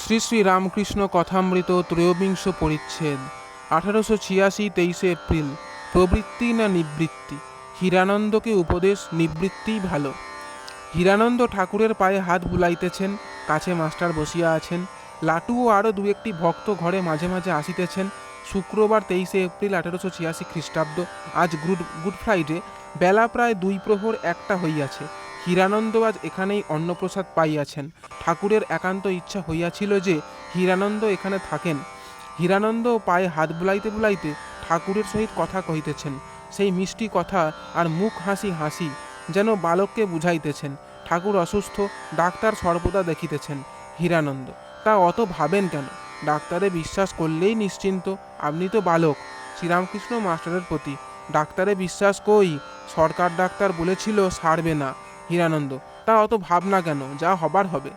শ্রী শ্রী রামকৃষ্ণ কথামৃত ত্রয়োবিংশ পরিচ্ছেদ 1886 23 এপ্রিল। প্রবৃত্তি না নিবৃত্তি? হীরানন্দকে উপদেশ, নিবৃত্তিই ভালো। হীরানন্দ ঠাকুরের পায়ে হাত বুলাইতেছেন, কাছে মাস্টার বসিয়া আছেন। লাটু ও আরও দু একটি ভক্ত ঘরে মাঝে মাঝে আসিতেছেন। শুক্রবার 23 এপ্রিল 1886 খ্রিস্টাব্দ। আজ গুড ফ্রাইডে। বেলা প্রায় 2 প্রহর 1টা হইয়াছে। হীরানন্দ আজ এখানেই অন্নপ্রসাদ পাইয়াছেন। ঠাকুরের একান্ত ইচ্ছা হইয়াছিল যে হীরানন্দ এখানে থাকেন। হীরানন্দ পায়ে হাত বুলাইতে বুলাইতে ঠাকুরের সহিত কথা কহিতেছেন। সেই মিষ্টি কথা আর মুখ হাসি হাসি যেন বালককে বুঝাইতেছেন। ঠাকুর অসুস্থ, ডাক্তার সর্বদা দেখিতেছেন। হীরানন্দ: তা অত ভাবেন কেন? ডাক্তারে বিশ্বাস করলেই নিশ্চিন্ত। আপনি তো বালক। শ্রীরামকৃষ্ণ মাস্টারের প্রতি: ডাক্তারে বিশ্বাস কই, সরকার ডাক্তার বলেছিল সারবে না। হীরানন্দ: তা অত ভাবনা কেন, যা হবার হবে।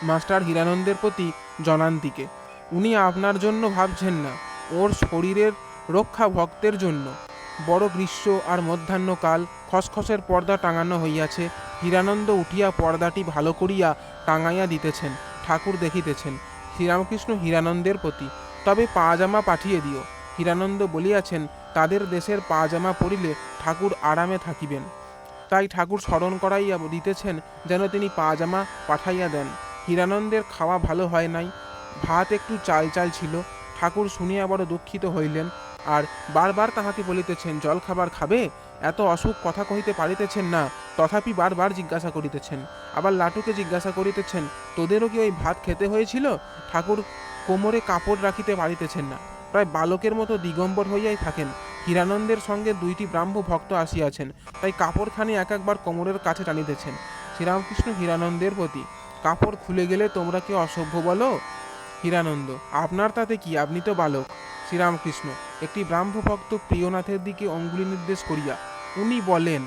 মাস্টার হীরানন্দের প্রতি জনান্তিকে: উনি আপনার জন্য ভাবছেন না, ওর শরীরের রক্ষা ভক্তের জন্য। বড় গ্রীষ্ম আর মধ্যাহ্নকাল, খসখসের পর্দা টাঙানো হইয়াছে। হীরানন্দ উঠিয়া পর্দাটি ভালো করিয়া টাঙাইয়া দিতেছেন। ঠাকুর দেখিতেছেন। শ্রীরামকৃষ্ণ হীরানন্দের প্রতি: তবে পাজামা পাঠিয়ে দিও। হীরানন্দ বলিয়াছেন, তাদের দেশের পাজামা পরিলে ঠাকুর আরামে থাকিবেন। তাই ঠাকুর স্মরণ করাইয়া দিতেছেন যেন তিনি পাজামা পাঠাইয়া দেন। হীরানন্দের খাওয়া ভালো হয় নাই, ভাত একটু চাল চাল ছিল। ঠাকুর শুনিয়া বড় দুঃখিত হইলেন, আর বারবার তাহাকে বলিতেছেন, জল খাবার খাবে। এত অসুখ কথা কহিতে পারিতেছেন না, তথাপি বারবার জিজ্ঞাসা করিতেছেন। আবার লাটুকে জিজ্ঞাসা করিতেছেন, তোদেরও কি ওই ভাত খেতে হয়েছিল? ঠাকুর কোমরে কাপড় রাখিতে পারিতেছেন না, প্রায় বালকের মতো দিগম্বর হইয়াই থাকেন। হীরানন্দের সঙ্গে 2টি ব্রাহ্ম ভক্ত আসিয়াছেন, তাই কাপড়খানি এক একবার কোমরের কাছে টানিতেছেন। শ্রীরামকৃষ্ণ হীরানন্দের প্রতি: কাপড় খুলে গেলে তোমরা কি অসভ্য বলো? হীরানন্দ: আপনার তাতে কি, আপনি তো বালক। শ্রীরামকৃষ্ণ একটি ব্রাহ্ম ভক্ত প্রিয়নাথের দিকে অঙ্গুলি নির্দেশ করিয়া: উনি বলেন।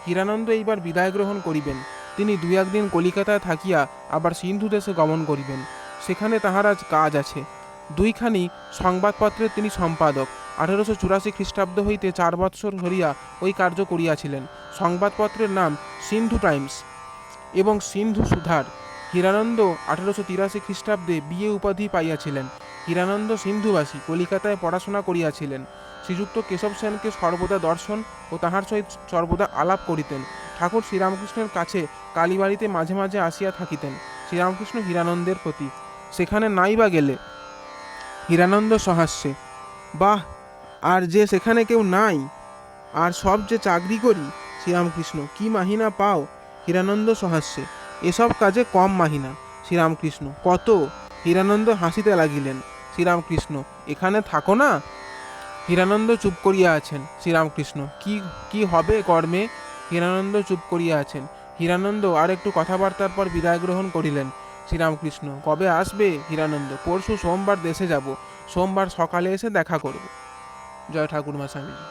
হীরানন্দ এইবার বিদায় গ্রহণ করিবেন। তিনি 2-1 দিন কলিকাতায় থাকিয়া আবার সিন্ধু দেশে গমন করিবেন। সেখানে তাহার আজ কাজ আছে। 2খানি সংবাদপত্রের তিনি সম্পাদক। 1884 খ্রিস্টাব্দ হইতে 4 বৎসর ধরিয়া ওই কার্য করিয়াছিলেন। সংবাদপত্রের নাম সিন্ধু টাইমস এবং সিন্ধু সুধার। হীরানন্দ 1883 খ্রিস্টাব্দে বিএ উপাধি পাইয়াছিলেন। হীরানন্দ সিন্ধুবাসী, কলিকাতায় পড়াশোনা করিয়াছিলেন। শ্রীযুক্ত কেশব সেনকে সর্বদা দর্শন ও তাহার সহিত সর্বদা আলাপ করিতেন। ঠাকুর শ্রীরামকৃষ্ণের কাছে কালীবাড়িতে মাঝে মাঝে আসিয়া থাকিতেন। শ্রীরামকৃষ্ণ হীরানন্দের প্রতি: সেখানে নাই বা গেলে? হীরানন্দ সহাস্যে: বাহ, আর যে সেখানে কেউ নাই, আর সব যে চাকরি করি। শ্রীরামকৃষ্ণ: কি মাহিনা পাও? হীরানন্দ সহাস্যে: এসব কাজে কম মাহিনা। শ্রীরামকৃষ্ণ: কত? হীরানন্দ হাসিতে লাগিলেন। শ্রীরামকৃষ্ণ: এখানে থাকো না? হীরানন্দ চুপ করিয়া আছেন। শ্রীরামকৃষ্ণ: কি হবে কর্মে? হীরানন্দ চুপ করিয়া আছেন। হীরানন্দ আর একটু কথাবার্তার পর বিদায় গ্রহণ করিলেন। শ্রীরামকৃষ্ণ: কবে আসবে? হীরানন্দ: পরশু সোমবার দেশে যাব, সোমবার সকালে এসে দেখা করব। জয় ঠাকুরমা স্বামীজি।